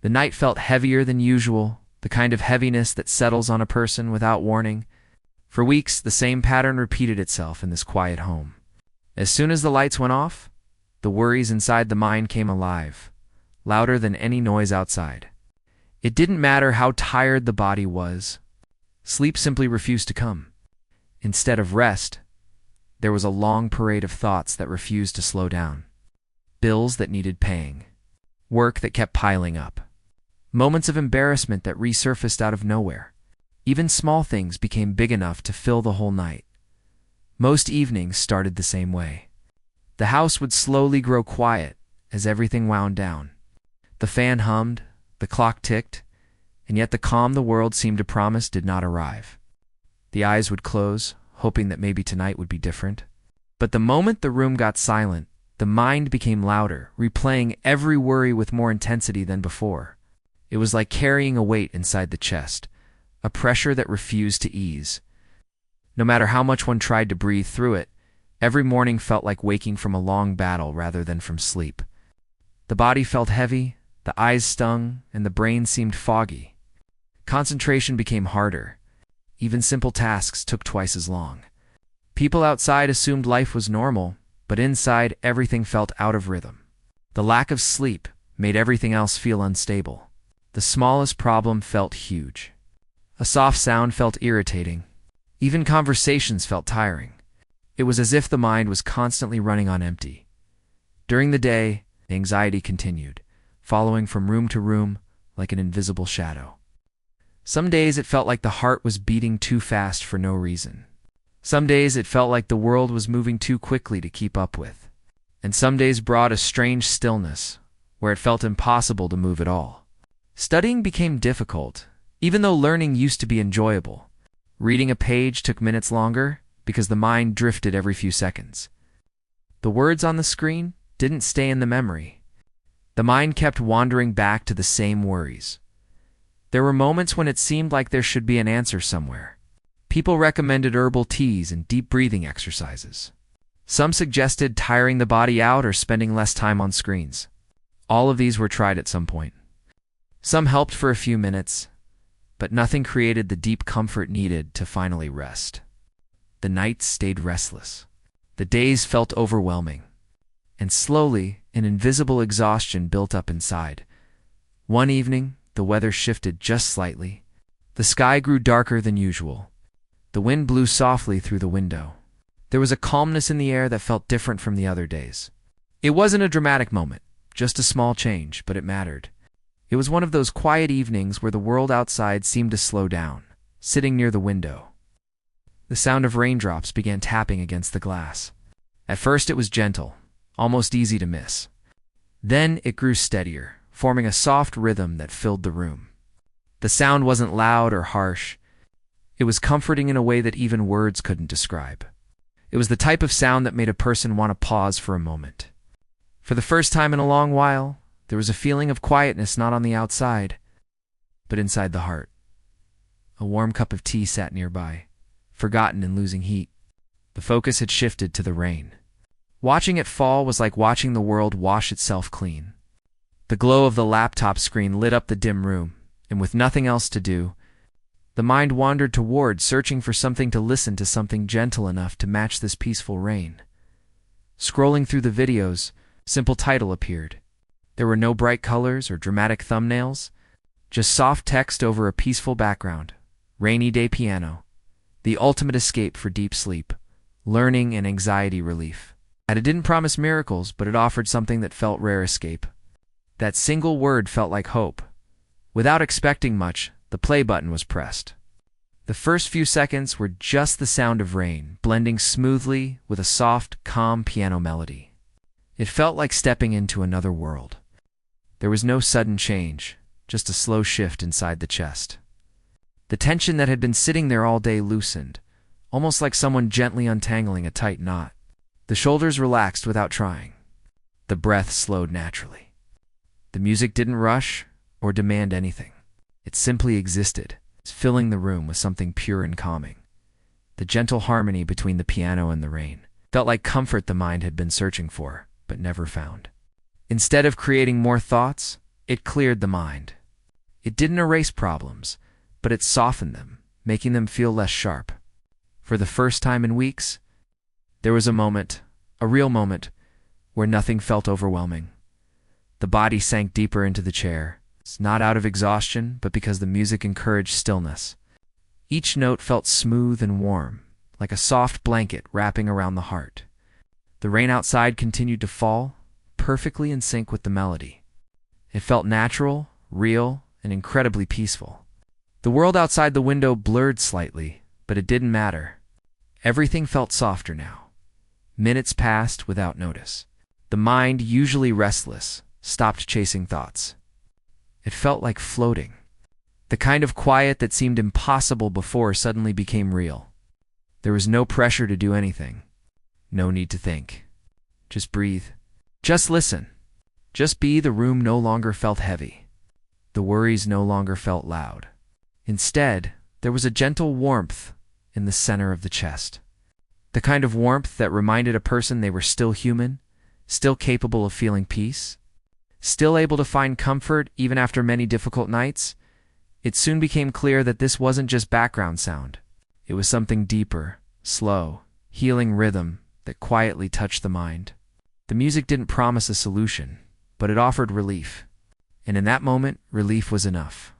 The night felt heavier than usual, the kind of heaviness that settles on a person without warning. For weeks, the same pattern repeated itself in this quiet home. As soon as the lights went off, the worries inside the mind came alive, louder than any noise outside. It didn't matter how tired the body was. Sleep simply refused to come. Instead of rest, there was a long parade of thoughts that refused to slow down. Bills that needed paying. Work that kept piling up. Moments of embarrassment that resurfaced out of nowhere. Even small things became big enough to fill the whole night. Most evenings started the same way. The house would slowly grow quiet as everything wound down. The fan hummed, the clock ticked, and yet the calm the world seemed to promise did not arrive. The eyes would close, hoping that maybe tonight would be different. But the moment the room got silent, the mind became louder, replaying every worry with more intensity than before. It was like carrying a weight inside the chest, a pressure that refused to ease. No matter how much one tried to breathe through it, every morning felt like waking from a long battle rather than from sleep. The body felt heavy, the eyes stung, and the brain seemed foggy. Concentration became harder. Even simple tasks took twice as long. People outside assumed life was normal, but inside everything felt out of rhythm. The lack of sleep made everything else feel unstable. The smallest problem felt huge. A soft sound felt irritating. Even conversations felt tiring. It was as if the mind was constantly running on empty. During the day, the anxiety continued, following from room to room like an invisible shadow. Some days it felt like the heart was beating too fast for no reason. Some days it felt like the world was moving too quickly to keep up with. And some days brought a strange stillness, where it felt impossible to move at all. Studying became difficult, even though learning used to be enjoyable. Reading a page took minutes longer because the mind drifted every few seconds. The words on the screen didn't stay in the memory. The mind kept wandering back to the same worries. There were moments when it seemed like there should be an answer somewhere. People recommended herbal teas and deep breathing exercises. Some suggested tiring the body out or spending less time on screens. All of these were tried at some point. Some helped for a few minutes, but nothing created the deep comfort needed to finally rest. The nights stayed restless. The days felt overwhelming. And slowly, an invisible exhaustion built up inside. One evening, the weather shifted just slightly. The sky grew darker than usual. The wind blew softly through the window. There was a calmness in the air that felt different from the other days. It wasn't a dramatic moment, just a small change, but it mattered. It was one of those quiet evenings where the world outside seemed to slow down, sitting near the window. The sound of raindrops began tapping against the glass. At first it was gentle, almost easy to miss. Then it grew steadier, forming a soft rhythm that filled the room. The sound wasn't loud or harsh. It was comforting in a way that even words couldn't describe. It was the type of sound that made a person want to pause for a moment. For the first time in a long while, there was a feeling of quietness not on the outside, but inside the heart. A warm cup of tea sat nearby, forgotten in losing heat. The focus had shifted to the rain. Watching it fall was like watching the world wash itself clean. The glow of the laptop screen lit up the dim room, and with nothing else to do, the mind wandered toward, searching for something to listen to, something gentle enough to match this peaceful rain. Scrolling through the videos, simple title appeared. There were no bright colors or dramatic thumbnails, just soft text over a peaceful background. Rainy day piano, the ultimate escape for deep sleep, learning and anxiety relief. And it didn't promise miracles, but it offered something that felt rare escape. That single word felt like hope. Without expecting much, the play button was pressed. The first few seconds were just the sound of rain, blending smoothly with a soft, calm piano melody. It felt like stepping into another world. There was no sudden change, just a slow shift inside the chest. The tension that had been sitting there all day loosened, almost like someone gently untangling a tight knot. The shoulders relaxed without trying. The breath slowed naturally. The music didn't rush or demand anything. It simply existed, filling the room with something pure and calming. The gentle harmony between the piano and the rain felt like comfort the mind had been searching for, but never found. Instead of creating more thoughts, It cleared the mind. It didn't erase problems, but it softened them, making them feel less sharp. For the first time in weeks, there was a moment, a real moment, where nothing felt overwhelming. The body sank deeper into the chair, not out of exhaustion, but because the music encouraged stillness. Each note felt smooth and warm, like a soft blanket wrapping around the heart. The rain outside continued to fall, perfectly in sync with the melody. It felt natural, real, and incredibly peaceful. The world outside the window blurred slightly, but it didn't matter. Everything felt softer now. Minutes passed without notice. The mind, usually restless, stopped chasing thoughts. It felt like floating. The kind of quiet that seemed impossible before suddenly became real. There was no pressure to do anything. No need to think. Just breathe. Just listen. Just be. The room no longer felt heavy. The worries no longer felt loud. Instead, there was a gentle warmth in the center of the chest. The kind of warmth that reminded a person they were still human, still capable of feeling peace, still able to find comfort even after many difficult nights. It soon became clear that this wasn't just background sound. It was something deeper, slow, healing rhythm that quietly touched the mind. The music didn't promise a solution, but it offered relief. And in that moment, relief was enough.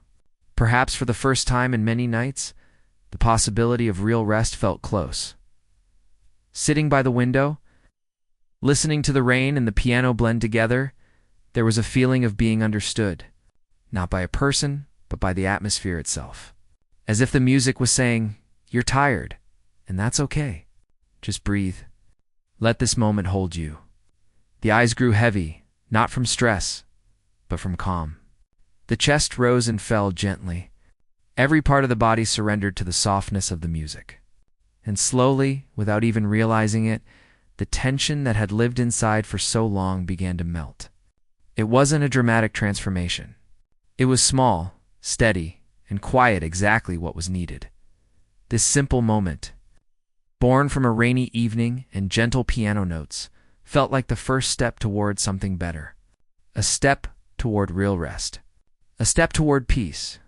Perhaps for the first time in many nights, the possibility of real rest felt close. Sitting by the window, listening to the rain and the piano blend together, there was a feeling of being understood, not by a person, but by the atmosphere itself. As if the music was saying, "You're tired, and that's okay. Just breathe. Let this moment hold you." The eyes grew heavy, not from stress, but from calm. The chest rose and fell gently. Every part of the body surrendered to the softness of the music. And slowly, without even realizing it, the tension that had lived inside for so long began to melt. It wasn't a dramatic transformation. It was small, steady, and quiet, exactly what was needed. This simple moment, born from a rainy evening and gentle piano notes, felt like the first step toward something better. A step toward real rest. A step toward peace.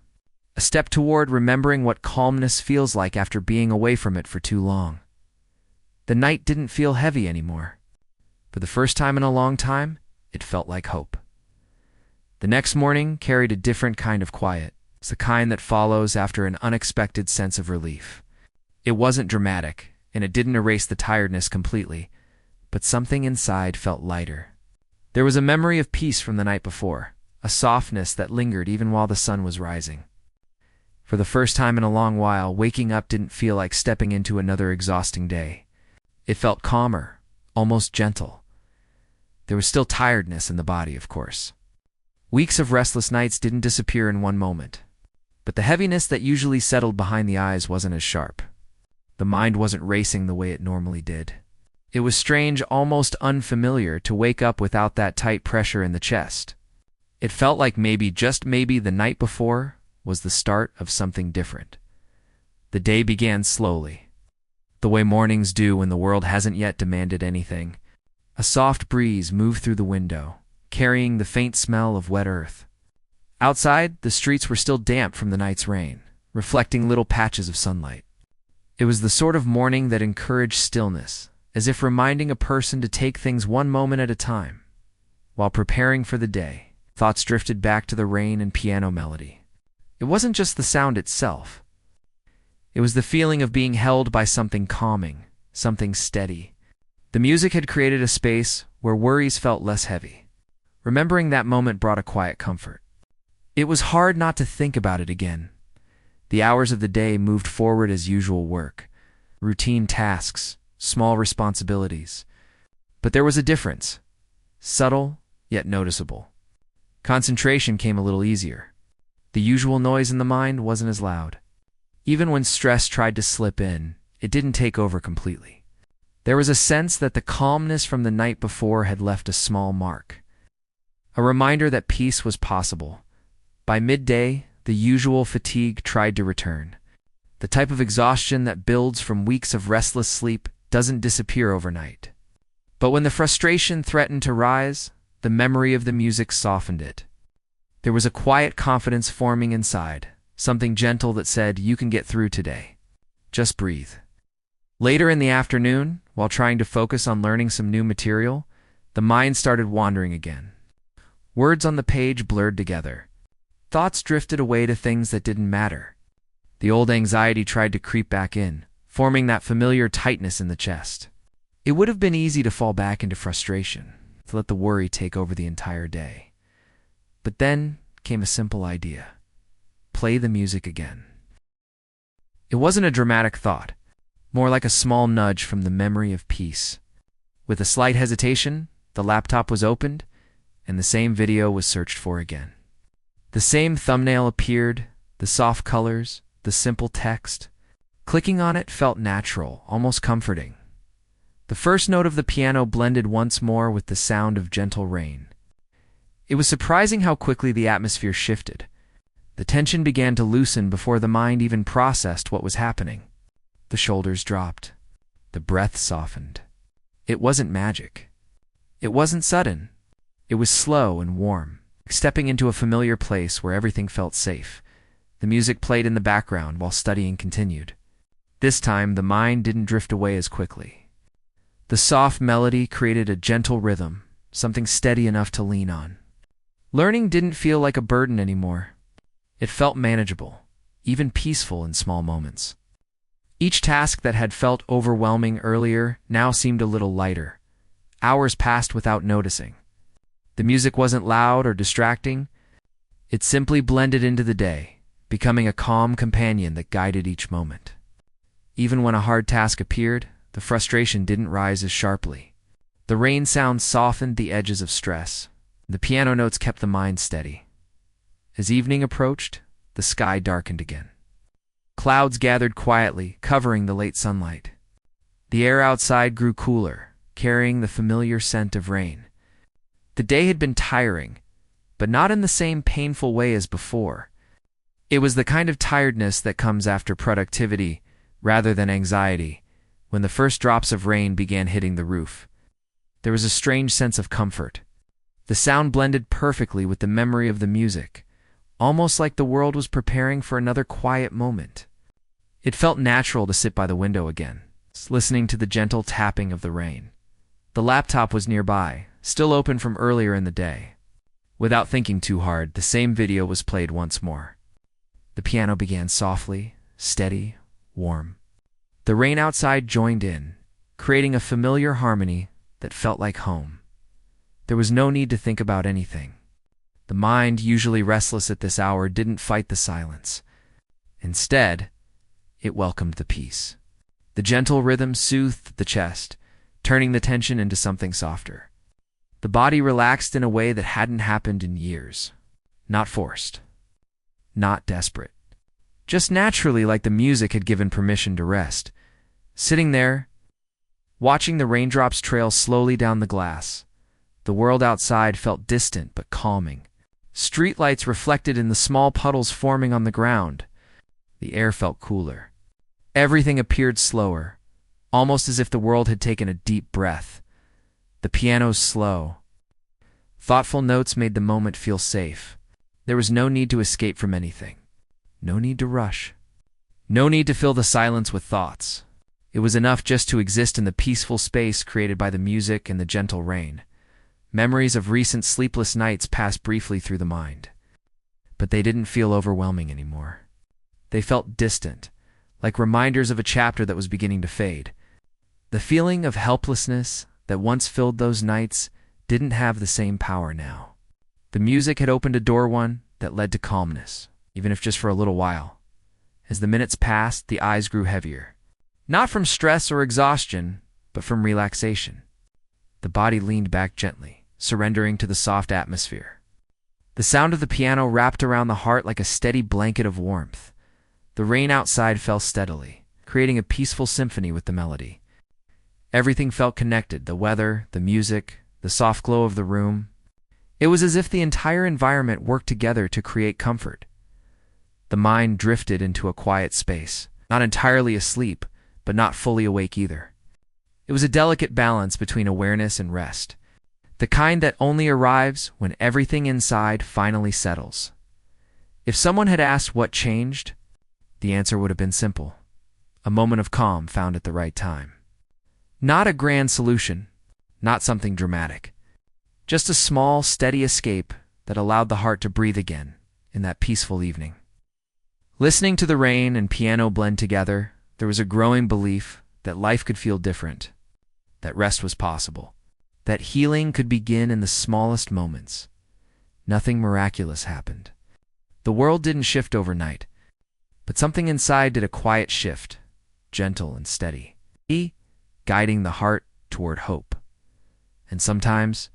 A step toward remembering what calmness feels like after being away from it for too long. The night didn't feel heavy anymore. For the first time in a long time, it felt like hope. The next morning carried a different kind of quiet. It's the kind that follows after an unexpected sense of relief. It wasn't dramatic, and it didn't erase the tiredness completely, but something inside felt lighter. There was a memory of peace from the night before, a softness that lingered even while the sun was rising. For the first time in a long while, waking up didn't feel like stepping into another exhausting day. It felt calmer, almost gentle. There was still tiredness in the body, of course. Weeks of restless nights didn't disappear in one moment, but the heaviness that usually settled behind the eyes wasn't as sharp. The mind wasn't racing the way it normally did. It was strange, almost unfamiliar, to wake up without that tight pressure in the chest. It felt like maybe, just maybe, the night before was the start of something different. The day began slowly, the way mornings do when the world hasn't yet demanded anything. A soft breeze moved through the window, carrying the faint smell of wet earth. Outside, the streets were still damp from the night's rain, reflecting little patches of sunlight. It was the sort of morning that encouraged stillness, as if reminding a person to take things one moment at a time. While preparing for the day, thoughts drifted back to the rain and piano melody. It wasn't just the sound itself. It was the feeling of being held by something calming, something steady. The music had created a space where worries felt less heavy. Remembering that moment brought a quiet comfort. It was hard not to think about it again. The hours of the day moved forward as usual work, routine tasks, small responsibilities. But there was a difference, subtle yet noticeable. Concentration came a little easier. The usual noise in the mind wasn't as loud. Even when stress tried to slip in, it didn't take over completely. There was a sense that the calmness from the night before had left a small mark. A reminder that peace was possible. By midday, the usual fatigue tried to return. The type of exhaustion that builds from weeks of restless sleep doesn't disappear overnight. But when the frustration threatened to rise, the memory of the music softened it. There was a quiet confidence forming inside, something gentle that said, "You can get through today. Just breathe." Later in the afternoon, while trying to focus on learning some new material, the mind started wandering again. Words on the page blurred together. Thoughts drifted away to things that didn't matter. The old anxiety tried to creep back in, forming that familiar tightness in the chest. It would have been easy to fall back into frustration, to let the worry take over the entire day. But then came a simple idea. Play the music again. It wasn't a dramatic thought, more like a small nudge from the memory of peace. With a slight hesitation, the laptop was opened, and the same video was searched for again. The same thumbnail appeared, the soft colors, the simple text. Clicking on it felt natural, almost comforting. The first note of the piano blended once more with the sound of gentle rain. It was surprising how quickly the atmosphere shifted. The tension began to loosen before the mind even processed what was happening. The shoulders dropped. The breath softened. It wasn't magic. It wasn't sudden. It was slow and warm, stepping into a familiar place where everything felt safe. The music played in the background while studying continued. This time, the mind didn't drift away as quickly. The soft melody created a gentle rhythm, something steady enough to lean on. Learning didn't feel like a burden anymore. It felt manageable, even peaceful in small moments. Each task that had felt overwhelming earlier now seemed a little lighter. Hours passed without noticing. The music wasn't loud or distracting. It simply blended into the day, becoming a calm companion that guided each moment. Even when a hard task appeared, the frustration didn't rise as sharply. The rain sound softened the edges of stress. The piano notes kept the mind steady. As evening approached, the sky darkened again. Clouds gathered quietly, covering the late sunlight. The air outside grew cooler, carrying the familiar scent of rain. The day had been tiring, but not in the same painful way as before. It was the kind of tiredness that comes after productivity rather than anxiety. When the first drops of rain began hitting the roof, there was a strange sense of comfort. The sound blended perfectly with the memory of the music, almost like the world was preparing for another quiet moment. It felt natural to sit by the window again, listening to the gentle tapping of the rain. The laptop was nearby, still open from earlier in the day. Without thinking too hard, the same video was played once more. The piano began softly, steady, warm. The rain outside joined in, creating a familiar harmony that felt like home. There was no need to think about anything. The mind, usually restless at this hour, didn't fight the silence. Instead, it welcomed the peace. The gentle rhythm soothed the chest, turning the tension into something softer. The body relaxed in a way that hadn't happened in years. Not forced. Not desperate. Just naturally, like the music had given permission to rest. Sitting there, watching the raindrops trail slowly down the glass, the world outside felt distant but calming. Streetlights reflected in the small puddles forming on the ground. The air felt cooler. Everything appeared slower, almost as if the world had taken a deep breath. The piano's slow, thoughtful notes made the moment feel safe. There was no need to escape from anything. No need to rush. No need to fill the silence with thoughts. It was enough just to exist in the peaceful space created by the music and the gentle rain. Memories of recent sleepless nights passed briefly through the mind. But they didn't feel overwhelming anymore. They felt distant, like reminders of a chapter that was beginning to fade. The feeling of helplessness that once filled those nights didn't have the same power now. The music had opened a door that led to calmness, even if just for a little while. As the minutes passed, the eyes grew heavier. Not from stress or exhaustion, but from relaxation. The body leaned back gently, surrendering to the soft atmosphere. The sound of the piano wrapped around the heart like a steady blanket of warmth. The rain outside fell steadily, creating a peaceful symphony with the melody. Everything felt connected, the weather, the music, the soft glow of the room. It was as if the entire environment worked together to create comfort. The mind drifted into a quiet space, not entirely asleep, but not fully awake either. It was a delicate balance between awareness and rest. The kind that only arrives when everything inside finally settles. If someone had asked what changed, the answer would have been simple: a moment of calm found at the right time. Not a grand solution, not something dramatic. Just a small, steady escape that allowed the heart to breathe again in that peaceful evening. Listening to the rain and piano blend together, there was a growing belief that life could feel different, that rest was possible, that healing could begin in the smallest moments. Nothing miraculous happened. The world didn't shift overnight, but something inside did a quiet shift, gentle and steady, guiding the heart toward hope. And sometimes,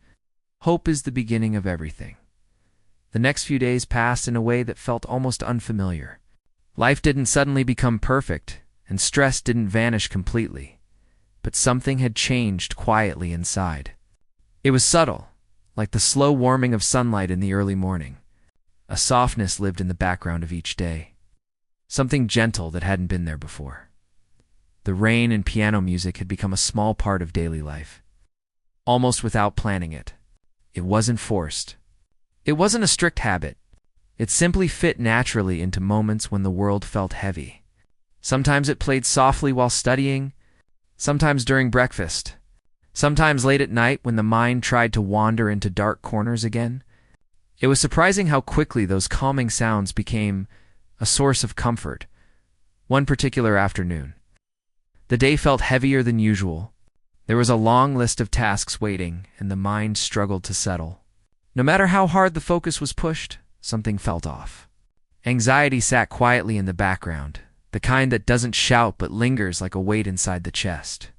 hope is the beginning of everything. The next few days passed in a way that felt almost unfamiliar. Life didn't suddenly become perfect, and stress didn't vanish completely, but something had changed quietly inside. It was subtle, like the slow warming of sunlight in the early morning. A softness lived in the background of each day, something gentle that hadn't been there before. The rain and piano music had become a small part of daily life, almost without planning it. It wasn't forced. It wasn't a strict habit. It simply fit naturally into moments when the world felt heavy. Sometimes it played softly while studying, sometimes during breakfast, sometimes late at night when the mind tried to wander into dark corners again. It was surprising how quickly those calming sounds became a source of comfort. One particular afternoon, the day felt heavier than usual. There was a long list of tasks waiting, and the mind struggled to settle. No matter how hard the focus was pushed, something felt off. Anxiety sat quietly in the background, the kind that doesn't shout but lingers like a weight inside the chest.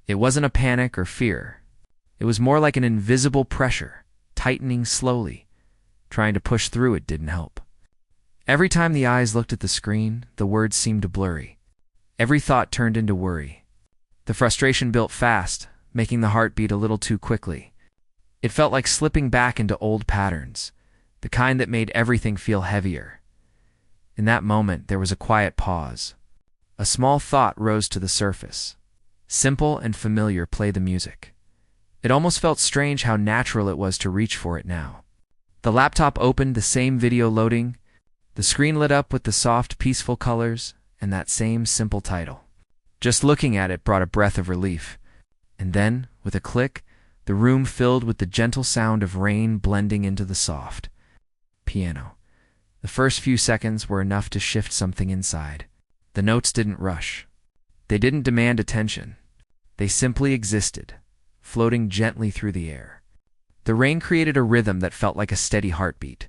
It wasn't a panic or fear. It was more like an invisible pressure, tightening slowly. Trying to push through it didn't help. Every time the eyes looked at the screen, the words seemed blurry. Every thought turned into worry. The frustration built fast, making the heart beat a little too quickly. It felt like slipping back into old patterns, the kind that made everything feel heavier. In that moment, there was a quiet pause. A small thought rose to the surface. Simple and familiar: play the music. It almost felt strange how natural it was to reach for it now. The laptop opened, the same video loading. The screen lit up with the soft, peaceful colors and that same simple title. Just looking at it brought a breath of relief. And then, with a click, the room filled with the gentle sound of rain blending into the soft piano. The first few seconds were enough to shift something inside. The notes didn't rush. They didn't demand attention. They simply existed, floating gently through the air. The rain created a rhythm that felt like a steady heartbeat.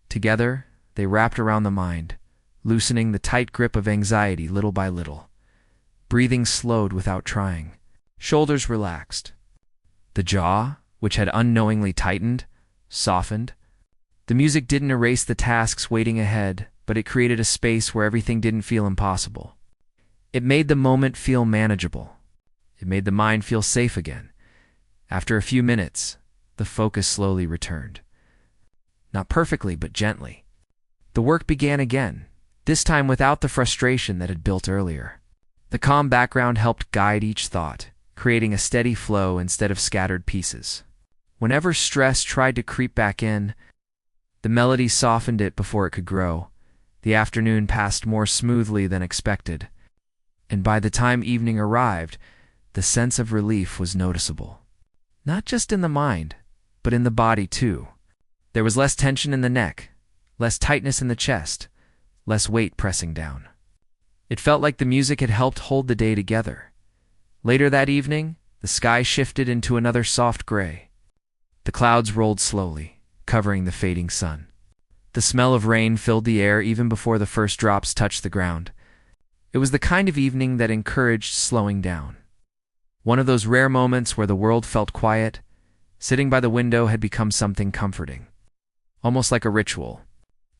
Together, they wrapped around the mind, loosening the tight grip of anxiety little by little. Breathing slowed without trying. Shoulders relaxed. The jaw, which had unknowingly tightened, softened. The music didn't erase the tasks waiting ahead, but it created a space where everything didn't feel impossible. It made the moment feel manageable. It made the mind feel safe again. After a few minutes, the focus slowly returned. Not perfectly, but gently. The work began again, this time without the frustration that had built earlier. The calm background helped guide each thought, creating a steady flow instead of scattered pieces. Whenever stress tried to creep back in, the melody softened it before it could grow. The afternoon passed more smoothly than expected, and by the time evening arrived, the sense of relief was noticeable. Not just in the mind, but in the body too. There was less tension in the neck, less tightness in the chest, less weight pressing down. It felt like the music had helped hold the day together. Later that evening, the sky shifted into another soft gray. The clouds rolled slowly, covering the fading sun. The smell of rain filled the air even before the first drops touched the ground. It was the kind of evening that encouraged slowing down. One of those rare moments where the world felt quiet. Sitting by the window had become something comforting, almost like a ritual.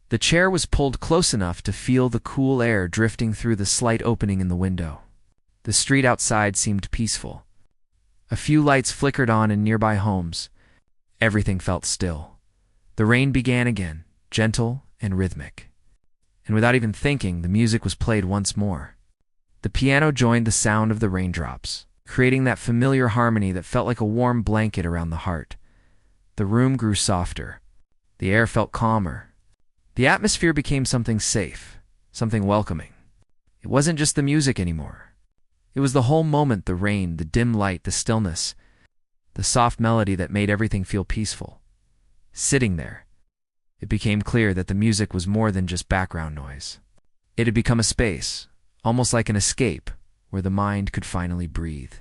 The chair was pulled close enough to feel the cool air drifting through the slight opening in the window. The street outside seemed peaceful. A few lights flickered on in nearby homes. Everything felt still. The rain began again, gentle and rhythmic. And without even thinking, the music was played once more. The piano joined the sound of the raindrops, creating that familiar harmony that felt like a warm blanket around the heart. The room grew softer. The air felt calmer. The atmosphere became something safe, something welcoming. It wasn't just the music anymore. It was the whole moment, the rain, the dim light, the stillness, the soft melody that made everything feel peaceful. Sitting there, it became clear that the music was more than just background noise. It had become a space, almost like an escape, where the mind could finally breathe.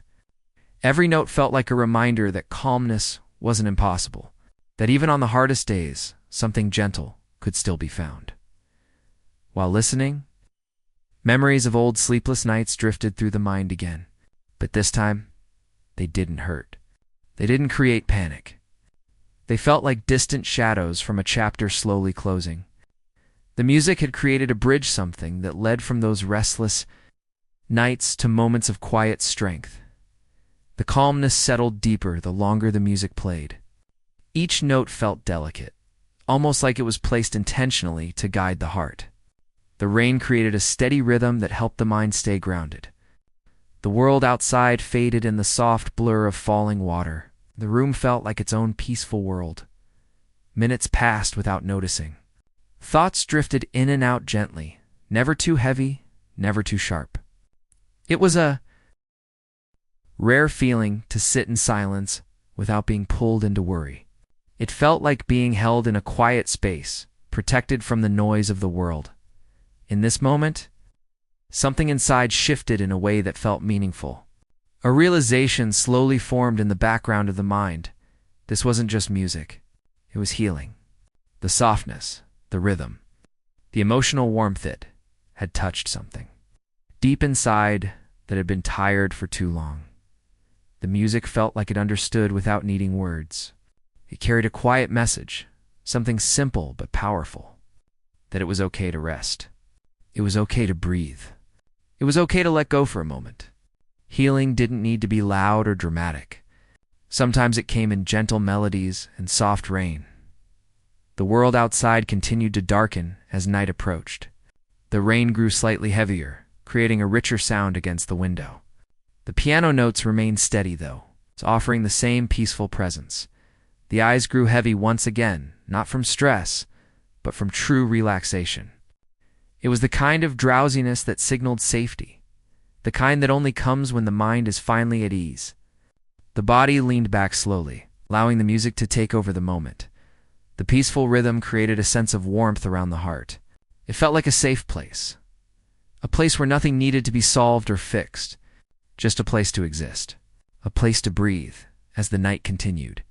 Every note felt like a reminder that calmness wasn't impossible, that even on the hardest days, something gentle could still be found. While listening, memories of old sleepless nights drifted through the mind again. But this time, they didn't hurt. They didn't create panic. They felt like distant shadows from a chapter slowly closing. The music had created a bridge, something that led from those restless nights to moments of quiet strength. The calmness settled deeper the longer the music played. Each note felt delicate, almost like it was placed intentionally to guide the heart. The rain created a steady rhythm that helped the mind stay grounded. The world outside faded in the soft blur of falling water. The room felt like its own peaceful world. Minutes passed without noticing. Thoughts drifted in and out gently, never too heavy, never too sharp. It was a rare feeling to sit in silence without being pulled into worry. It felt like being held in a quiet space, protected from the noise of the world. In this moment, something inside shifted in a way that felt meaningful. A realization slowly formed in the background of the mind. This wasn't just music. It was healing. The softness, the rhythm, the emotional warmth, it had touched something deep inside that had been tired for too long. The music felt like it understood without needing words. It carried a quiet message, something simple but powerful, that it was okay to rest. It was okay to breathe. It was okay to let go for a moment. Healing didn't need to be loud or dramatic. Sometimes it came in gentle melodies and soft rain. The world outside continued to darken as night approached. The rain grew slightly heavier, creating a richer sound against the window. The piano notes remained steady, though, offering the same peaceful presence. The eyes grew heavy once again, not from stress, but from true relaxation. It was the kind of drowsiness that signaled safety, the kind that only comes when the mind is finally at ease. The body leaned back slowly, allowing the music to take over the moment. The peaceful rhythm created a sense of warmth around the heart. It felt like a safe place, a place where nothing needed to be solved or fixed, just a place to exist, a place to breathe as the night continued.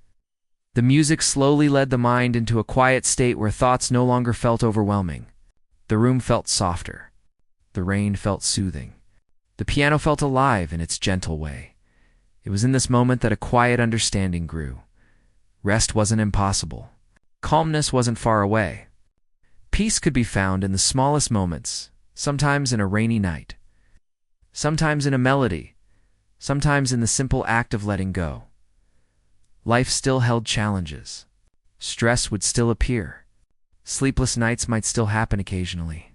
The music slowly led the mind into a quiet state where thoughts no longer felt overwhelming. The room felt softer. The rain felt soothing. The piano felt alive in its gentle way. It was in this moment that a quiet understanding grew. Rest wasn't impossible. Calmness wasn't far away. Peace could be found in the smallest moments, sometimes in a rainy night, sometimes in a melody, sometimes in the simple act of letting go. Life still held challenges. Stress would still appear. Sleepless nights might still happen occasionally.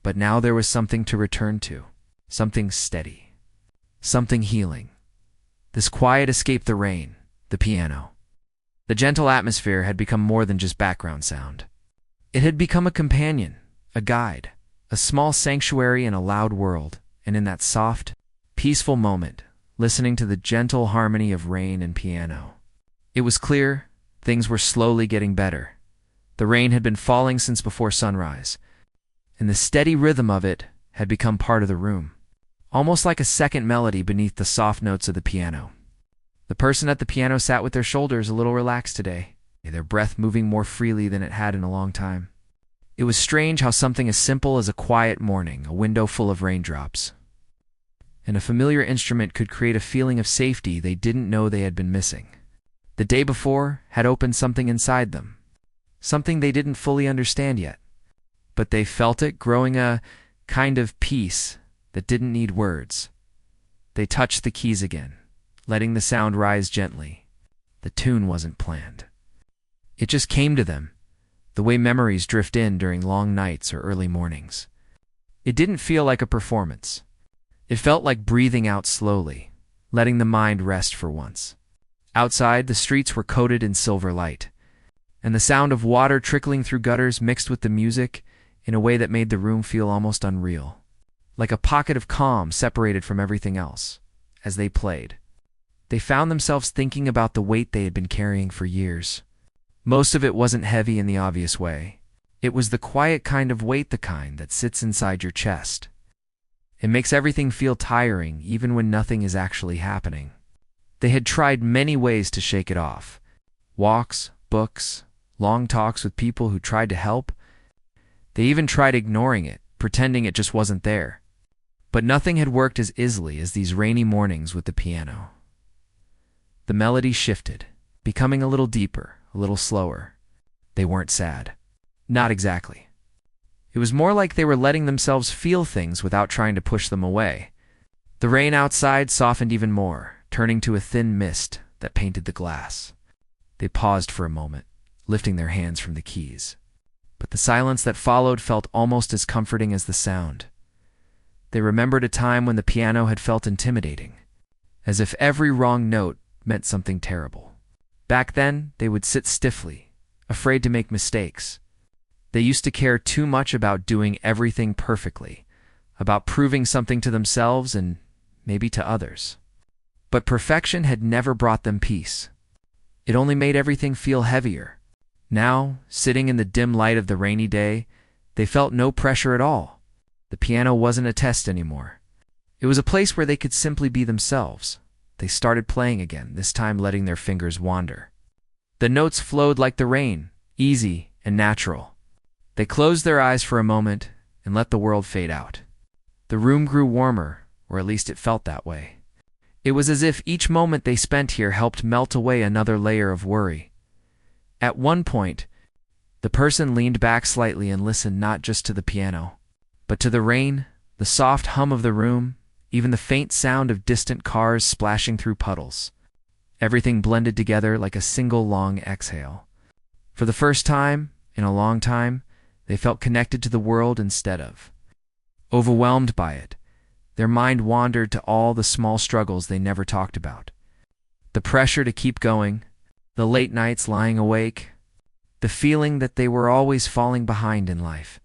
But now there was something to return to, something steady, something healing. This quiet escaped the rain, the piano. The gentle atmosphere had become more than just background sound. It had become a companion, a guide, a small sanctuary in a loud world, and in that soft, peaceful moment, listening to the gentle harmony of rain and piano, it was clear things were slowly getting better. The rain had been falling since before sunrise, and the steady rhythm of it had become part of the room, almost like a second melody beneath the soft notes of the piano. The person at the piano sat with their shoulders a little relaxed today, their breath moving more freely than it had in a long time. It was strange how something as simple as a quiet morning, a window full of raindrops, and a familiar instrument could create a feeling of safety they didn't know they had been missing. The day before had opened something inside them, something they didn't fully understand yet, but they felt it growing, a kind of peace that didn't need words. They touched the keys again, letting the sound rise gently. The tune wasn't planned. It just came to them, the way memories drift in during long nights or early mornings. It didn't feel like a performance. It felt like breathing out slowly, letting the mind rest for once. Outside, the streets were coated in silver light, and the sound of water trickling through gutters mixed with the music in a way that made the room feel almost unreal, like a pocket of calm separated from everything else. As they played, they found themselves thinking about the weight they had been carrying for years. Most of it wasn't heavy in the obvious way. It was the quiet kind of weight, the kind that sits inside your chest. It makes everything feel tiring, even when nothing is actually happening. They had tried many ways to shake it off. Walks, books, long talks with people who tried to help. They even tried ignoring it, pretending it just wasn't there. But nothing had worked as easily as these rainy mornings with the piano. The melody shifted, becoming a little deeper, a little slower. They weren't sad. Not exactly. It was more like they were letting themselves feel things without trying to push them away. The rain outside softened even more, turning to a thin mist that painted the glass. They paused for a moment, lifting their hands from the keys. But the silence that followed felt almost as comforting as the sound. They remembered a time when the piano had felt intimidating, as if every wrong note meant something terrible. Back then, they would sit stiffly, afraid to make mistakes. They used to care too much about doing everything perfectly, about proving something to themselves and maybe to others. But perfection had never brought them peace. It only made everything feel heavier. Now, sitting in the dim light of the rainy day, they felt no pressure at all. The piano wasn't a test anymore. It was a place where they could simply be themselves. They started playing again, this time letting their fingers wander. The notes flowed like the rain, easy and natural. They closed their eyes for a moment and let the world fade out. The room grew warmer, or at least it felt that way. It was as if each moment they spent here helped melt away another layer of worry. At one point, the person leaned back slightly and listened not just to the piano, but to the rain, the soft hum of the room, even the faint sound of distant cars splashing through puddles. Everything blended together like a single long exhale. For the first time, in a long time, they felt connected to the world instead of overwhelmed by it. Their mind wandered to all the small struggles they never talked about. The pressure to keep going, the late nights lying awake, the feeling that they were always falling behind in life.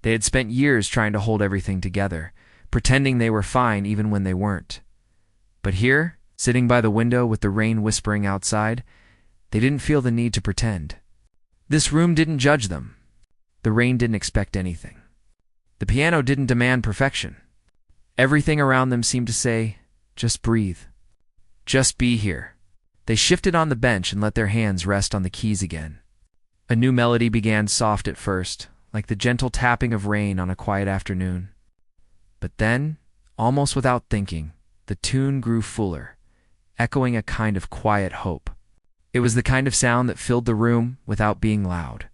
They had spent years trying to hold everything together, pretending they were fine even when they weren't. But here, sitting by the window with the rain whispering outside, they didn't feel the need to pretend. This room didn't judge them. The rain didn't expect anything. The piano didn't demand perfection. Everything around them seemed to say, just breathe. Just be here. They shifted on the bench and let their hands rest on the keys again. A new melody began, soft at first, like the gentle tapping of rain on a quiet afternoon. But then, almost without thinking, the tune grew fuller, echoing a kind of quiet hope. It was the kind of sound that filled the room without being loud.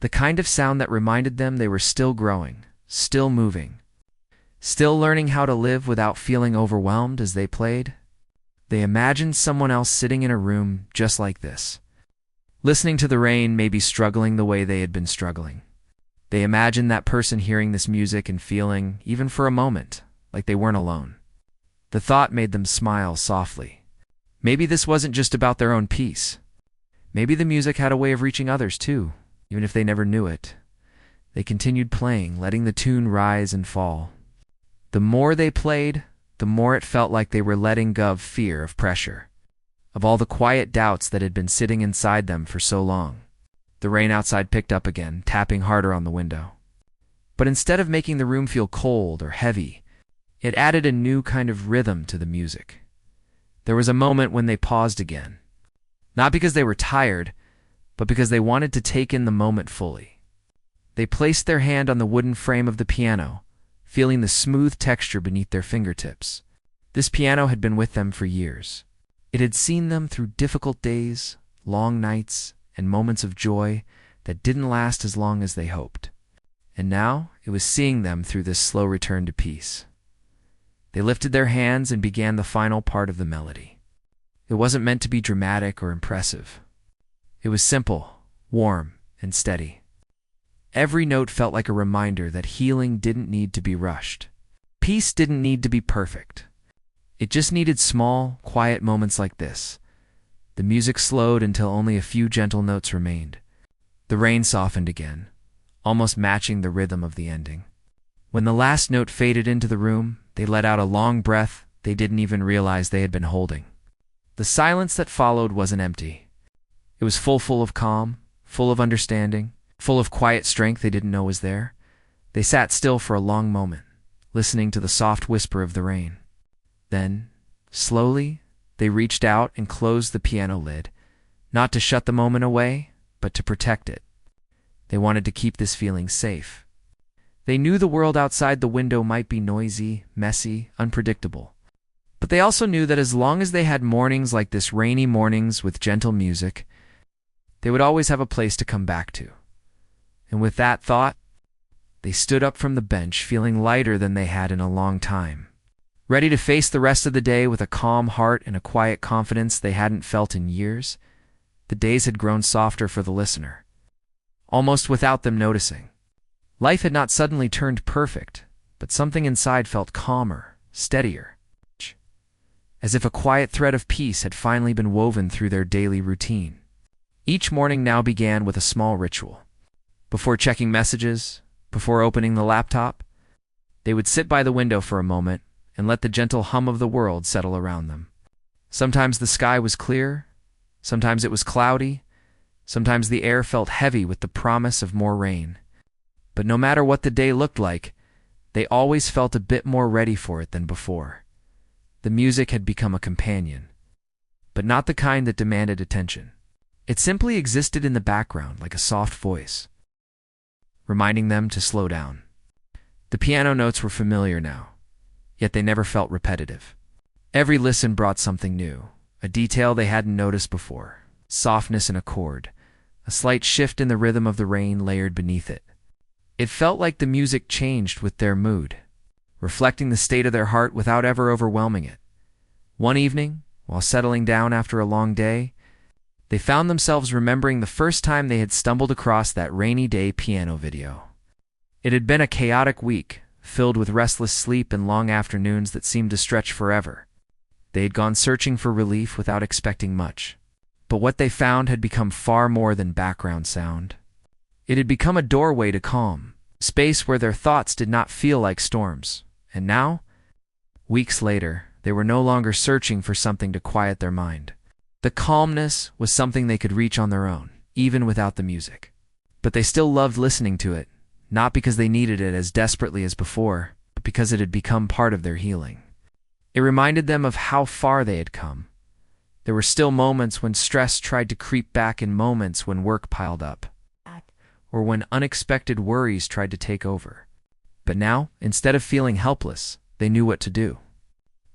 The kind of sound that reminded them they were still growing, still moving, still learning how to live without feeling overwhelmed as they played. They imagined someone else sitting in a room just like this, listening to the rain, maybe struggling the way they had been struggling. They imagined that person hearing this music and feeling, even for a moment, like they weren't alone. The thought made them smile softly. Maybe this wasn't just about their own peace. Maybe the music had a way of reaching others too, even if they never knew it. They continued playing, letting the tune rise and fall. The more they played, the more it felt like they were letting go of fear, of pressure, of all the quiet doubts that had been sitting inside them for so long. The rain outside picked up again, tapping harder on the window. But instead of making the room feel cold or heavy, it added a new kind of rhythm to the music. There was a moment when they paused again, not because they were tired, but because they wanted to take in the moment fully. They placed their hand on the wooden frame of the piano, feeling the smooth texture beneath their fingertips. This piano had been with them for years. It had seen them through difficult days, long nights, and moments of joy that didn't last as long as they hoped. And now it was seeing them through this slow return to peace. They lifted their hands and began the final part of the melody. It wasn't meant to be dramatic or impressive. It was simple, warm, and steady. Every note felt like a reminder that healing didn't need to be rushed. Peace didn't need to be perfect. It just needed small, quiet moments like this, The music slowed until only a few gentle notes remained. The rain softened again, almost matching the rhythm of the ending. When the last note faded into the room, they let out a long breath they didn't even realize they had been holding. The silence that followed wasn't empty. It was full of calm, full of understanding, full of quiet strength they didn't know was there. They sat still for a long moment, listening to the soft whisper of the rain. Then, slowly, they reached out and closed the piano lid, not to shut the moment away, but to protect it. They wanted to keep this feeling safe. They knew the world outside the window might be noisy, messy, unpredictable. But they also knew that as long as they had mornings like this, rainy mornings with gentle music, they would always have a place to come back to. And with that thought, they stood up from the bench feeling lighter than they had in a long time, ready to face the rest of the day with a calm heart and a quiet confidence they hadn't felt in years. The days had grown softer for the listener, almost without them noticing. Life had not suddenly turned perfect, but something inside felt calmer, steadier, as if a quiet thread of peace had finally been woven through their daily routine. Each morning now began with a small ritual. Before checking messages, before opening the laptop, they would sit by the window for a moment and let the gentle hum of the world settle around them. Sometimes the sky was clear, sometimes it was cloudy, sometimes the air felt heavy with the promise of more rain. But no matter what the day looked like, they always felt a bit more ready for it than before. The music had become a companion, but not the kind that demanded attention. It simply existed in the background like a soft voice, reminding them to slow down. The piano notes were familiar now, yet they never felt repetitive. Every listen brought something new, a detail they hadn't noticed before, softness in a chord, a slight shift in the rhythm of the rain layered beneath it. It felt like the music changed with their mood, reflecting the state of their heart without ever overwhelming it. One evening, while settling down after a long day, they found themselves remembering the first time they had stumbled across that rainy day piano video. It had been a chaotic week, filled with restless sleep and long afternoons that seemed to stretch forever. They had gone searching for relief without expecting much. But what they found had become far more than background sound. It had become a doorway to calm, a space where their thoughts did not feel like storms. And now, weeks later, they were no longer searching for something to quiet their mind. The calmness was something they could reach on their own, even without the music. But they still loved listening to it, not because they needed it as desperately as before, but because it had become part of their healing. It reminded them of how far they had come. There were still moments when stress tried to creep back, and moments when work piled up, or when unexpected worries tried to take over. But now, instead of feeling helpless, they knew what to do.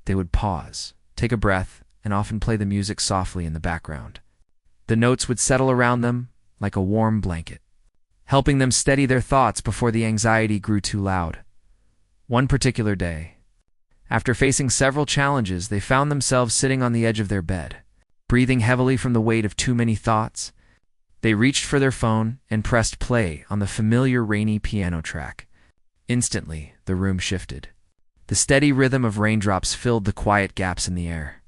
They would pause, take a breath, and often play the music softly in the background. The notes would settle around them like a warm blanket, helping them steady their thoughts before the anxiety grew too loud. One particular day, after facing several challenges, they found themselves sitting on the edge of their bed, breathing heavily from the weight of too many thoughts. They reached for their phone and pressed play on the familiar rainy piano track. Instantly, the room shifted. The steady rhythm of raindrops filled the quiet gaps in the air.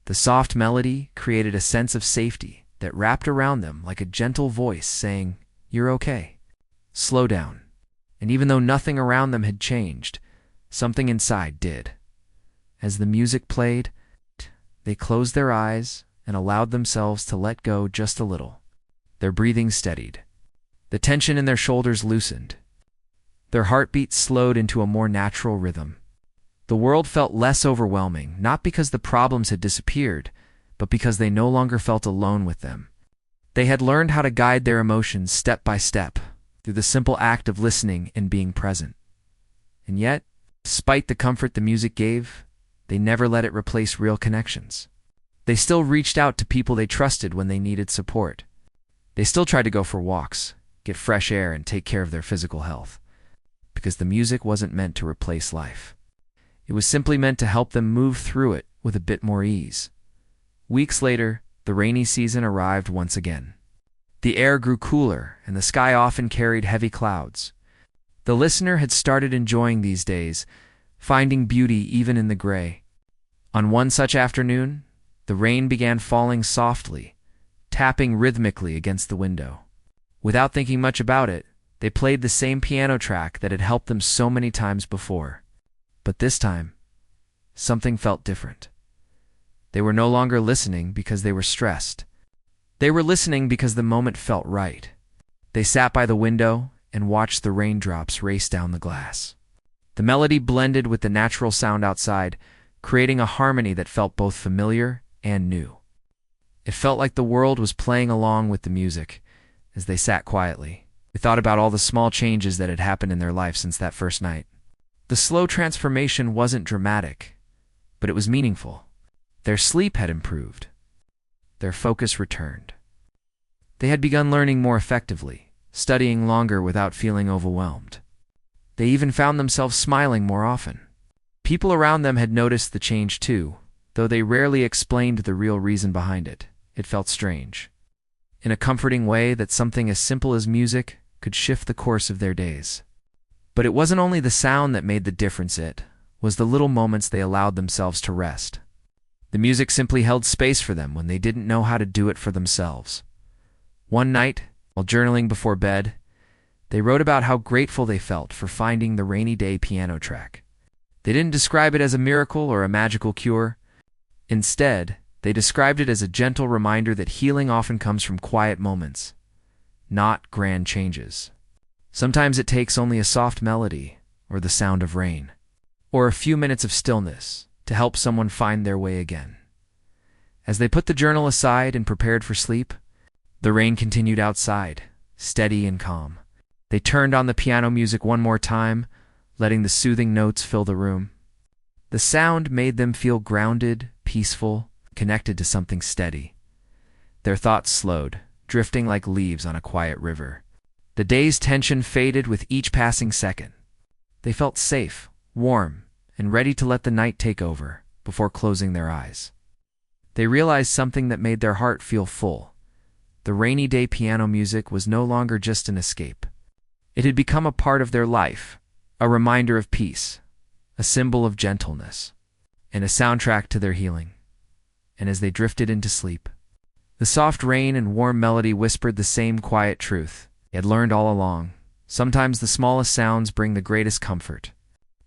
The soft melody created a sense of safety that wrapped around them like a gentle voice saying, "You're okay. Slow down." And even though nothing around them had changed, something inside did. As the music played, they closed their eyes and allowed themselves to let go just a little. Their breathing steadied. The tension in their shoulders loosened. Their heartbeats slowed into a more natural rhythm. The world felt less overwhelming, not because the problems had disappeared, but because they no longer felt alone with them. They had learned how to guide their emotions step by step, through the simple act of listening and being present. And yet, despite the comfort the music gave, they never let it replace real connections. They still reached out to people they trusted when they needed support. They still tried to go for walks, get fresh air, and take care of their physical health. Because the music wasn't meant to replace life. It was simply meant to help them move through it with a bit more ease. Weeks later, the rainy season arrived once again. The air grew cooler, and the sky often carried heavy clouds. The listener had started enjoying these days, finding beauty even in the gray. On one such afternoon, The rain began falling softly, tapping rhythmically against the window. Without thinking much about it, they played the same piano track that had helped them so many times before. But this time, something felt different. They were no longer listening because they were stressed. They were listening because the moment felt right. They sat by the window and watched the raindrops race down the glass. The melody blended with the natural sound outside, creating a harmony that felt both familiar and new. It felt like the world was playing along with the music as they sat quietly. They thought about all the small changes that had happened in their life since that first night. The slow transformation wasn't dramatic, but it was meaningful. Their sleep had improved. Their focus returned. They had begun learning more effectively, studying longer without feeling overwhelmed. They even found themselves smiling more often. People around them had noticed the change too, though they rarely explained the real reason behind it. It felt strange, in a comforting way, that something as simple as music could shift the course of their days. But it wasn't only the sound that made the difference, it was the little moments they allowed themselves to rest. The music simply held space for them when they didn't know how to do it for themselves. One night, while journaling before bed, they wrote about how grateful they felt for finding the rainy day piano track. They didn't describe it as a miracle or a magical cure. Instead, they described it as a gentle reminder that healing often comes from quiet moments, not grand changes. Sometimes it takes only a soft melody, or the sound of rain, or a few minutes of stillness to help someone find their way again. As they put the journal aside and prepared for sleep, the rain continued outside, steady and calm. They turned on the piano music one more time, letting the soothing notes fill the room. The sound made them feel grounded, peaceful, connected to something steady. Their thoughts slowed, drifting like leaves on a quiet river. The day's tension faded with each passing second. They felt safe, warm, and ready to let the night take over before closing their eyes. They realized something that made their heart feel full. The rainy day piano music was no longer just an escape. It had become a part of their life, a reminder of peace, a symbol of gentleness, and a soundtrack to their healing. And as they drifted into sleep, the soft rain and warm melody whispered the same quiet truth they had learned all along. Sometimes the smallest sounds bring the greatest comfort,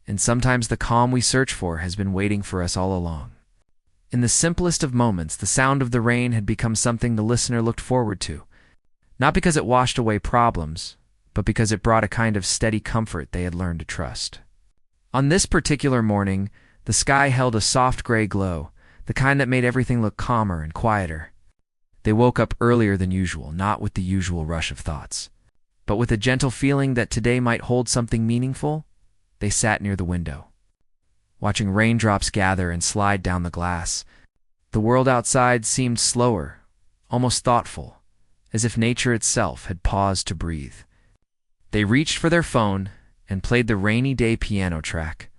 and sometimes the calm we search for has been waiting for us all along. In the simplest of moments, the sound of the rain had become something the listener looked forward to, not because it washed away problems, but because it brought a kind of steady comfort they had learned to trust. On this particular morning, the sky held a soft gray glow, the kind that made everything look calmer and quieter. They woke up earlier than usual, not with the usual rush of thoughts, but with a gentle feeling that today might hold something meaningful. They sat near the window, watching raindrops gather and slide down the glass. The world outside seemed slower, almost thoughtful, as if nature itself had paused to breathe. They reached for their phone and played the rainy day piano track,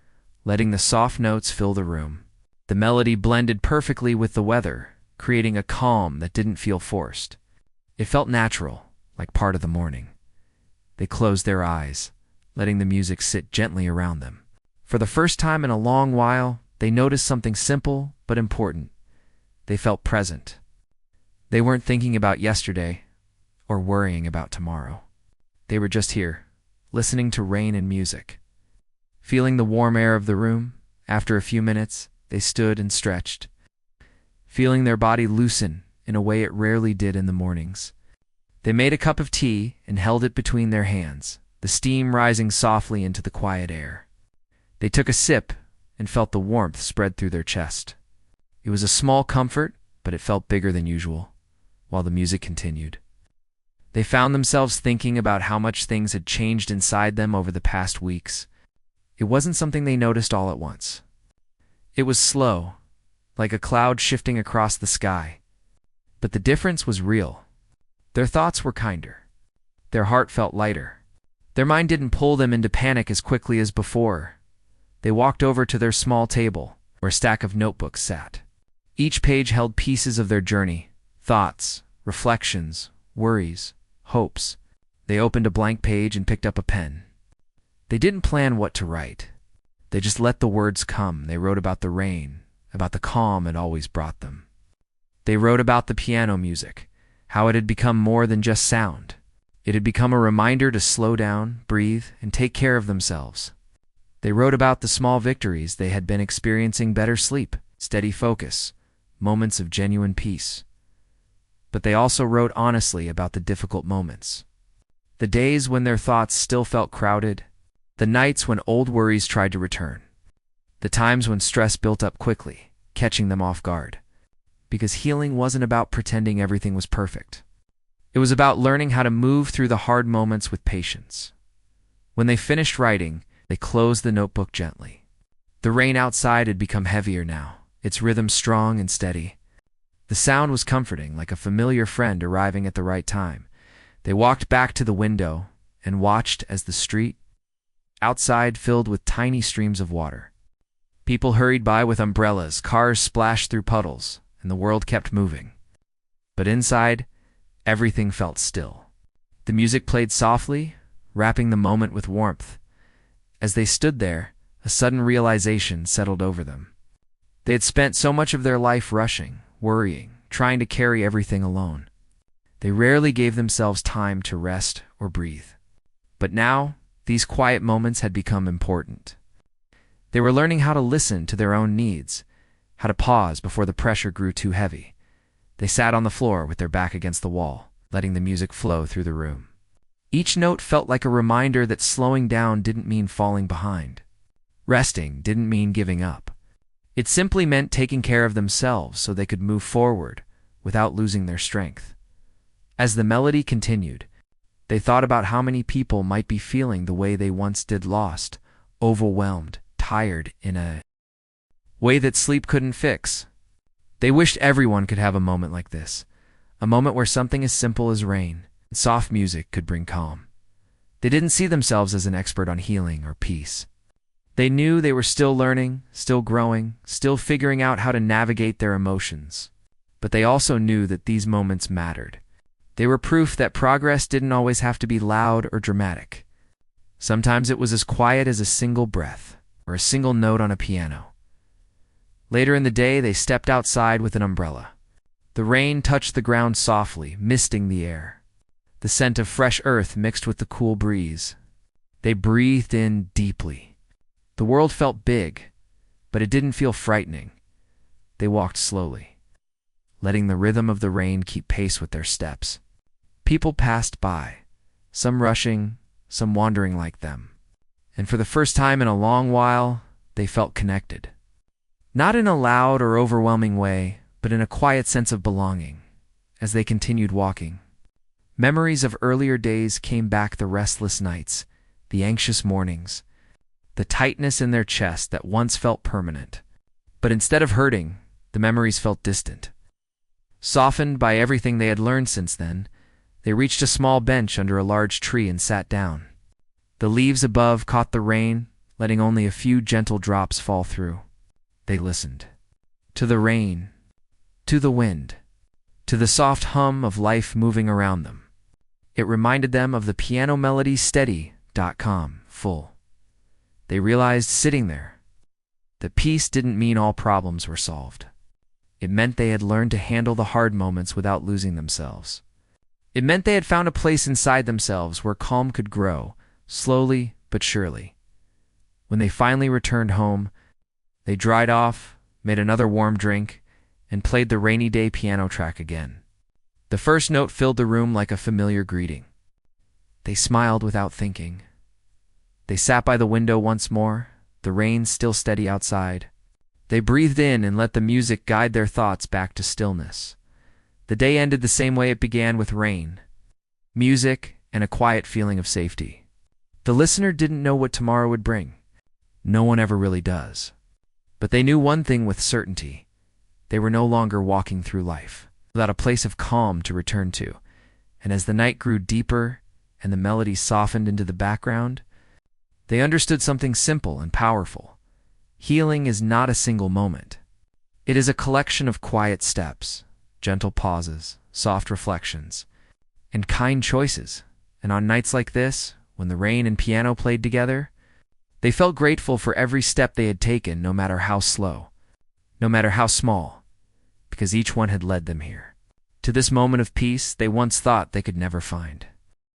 letting the soft notes fill the room. The melody blended perfectly with the weather, creating a calm that didn't feel forced. It felt natural, like part of the morning. They closed their eyes, letting the music sit gently around them. For the first time in a long while, they noticed something simple but important. They felt present. They weren't thinking about yesterday or worrying about tomorrow. They were just here, listening to rain and music. Feeling the warm air of the room, after a few minutes, they stood and stretched, feeling their body loosen in a way it rarely did in the mornings. They made a cup of tea and held it between their hands, the steam rising softly into the quiet air. They took a sip and felt the warmth spread through their chest. It was a small comfort, but it felt bigger than usual, while the music continued. They found themselves thinking about how much things had changed inside them over the past weeks. It wasn't something they noticed all at once. It was slow, like a cloud shifting across the sky. But the difference was real. Their thoughts were kinder. Their heart felt lighter. Their mind didn't pull them into panic as quickly as before. They walked over to their small table, where a stack of notebooks sat. Each page held pieces of their journey, thoughts, reflections, worries, hopes. They opened a blank page and picked up a pen. They didn't plan what to write. They just let the words come. They wrote about the rain, about the calm it always brought them, They wrote about the piano music, how it had become more than just sound. It had become a reminder to slow down, breathe, and take care of themselves. They wrote about the small victories they had been experiencing: better sleep, steady focus, moments of genuine peace. But they also wrote honestly about the difficult moments. The days when their thoughts still felt crowded, the nights when old worries tried to return, the times when stress built up quickly, catching them off guard. Because healing wasn't about pretending everything was perfect. It was about learning how to move through the hard moments with patience. When they finished writing, they closed the notebook gently. The rain outside had become heavier now, its rhythm strong and steady. The sound was comforting, like a familiar friend arriving at the right time. They walked back to the window and watched as the street outside filled with tiny streams of water. People hurried by with umbrellas, cars splashed through puddles, and the world kept moving. But inside, everything felt still. The music played softly, wrapping the moment with warmth. As they stood there, a sudden realization settled over them. They had spent so much of their life rushing, worrying, trying to carry everything alone. They rarely gave themselves time to rest or breathe. But now, these quiet moments had become important. They were learning how to listen to their own needs, how to pause before the pressure grew too heavy. They sat on the floor with their back against the wall, letting the music flow through the room. Each note felt like a reminder that slowing down didn't mean falling behind. Resting didn't mean giving up. It simply meant taking care of themselves so they could move forward without losing their strength. As the melody continued, they thought about how many people might be feeling the way they once did: lost, overwhelmed, tired in a way that sleep couldn't fix. They wished everyone could have a moment like this, a moment where something as simple as rain and soft music could bring calm. They didn't see themselves as an expert on healing or peace. They knew they were still learning, still growing, still figuring out how to navigate their emotions. But they also knew that these moments mattered. They were proof that progress didn't always have to be loud or dramatic. Sometimes it was as quiet as a single breath or a single note on a piano. Later in the day, they stepped outside with an umbrella. The rain touched the ground softly, misting the air. The scent of fresh earth mixed with the cool breeze. They breathed in deeply. The world felt big, but it didn't feel frightening. They walked slowly, letting the rhythm of the rain keep pace with their steps. People passed by, some rushing, some wandering like them. And for the first time in a long while, they felt connected. Not in a loud or overwhelming way, but in a quiet sense of belonging. As they continued walking, memories of earlier days came back: the restless nights, the anxious mornings, the tightness in their chest that once felt permanent. But instead of hurting, the memories felt distant. Softened by everything they had learned since then, they reached a small bench under a large tree and sat down. The leaves above caught the rain, letting only a few gentle drops fall through. They listened. To the rain, to the wind, to the soft hum of life moving around them. It reminded them of the piano melodies steady.com full. They realized sitting there that peace didn't mean all problems were solved. It meant they had learned to handle the hard moments without losing themselves. It meant they had found a place inside themselves where calm could grow, slowly but surely. When they finally returned home, they dried off, made another warm drink, and played the rainy day piano track again. The first note filled the room like a familiar greeting. They smiled without thinking. They sat by the window once more, the rain still steady outside. They breathed in and let the music guide their thoughts back to stillness. The day ended the same way it began, with rain, music, and a quiet feeling of safety. The listener didn't know what tomorrow would bring. No one ever really does. But they knew one thing with certainty. They were no longer walking through life without a place of calm to return to. And as the night grew deeper and the melody softened into the background, they understood something simple and powerful. Healing is not a single moment. It is a collection of quiet steps, gentle pauses, soft reflections, and kind choices. And on nights like this, when the rain and piano played together, they felt grateful for every step they had taken, no matter how slow, no matter how small, because each one had led them here, to this moment of peace they once thought they could never find.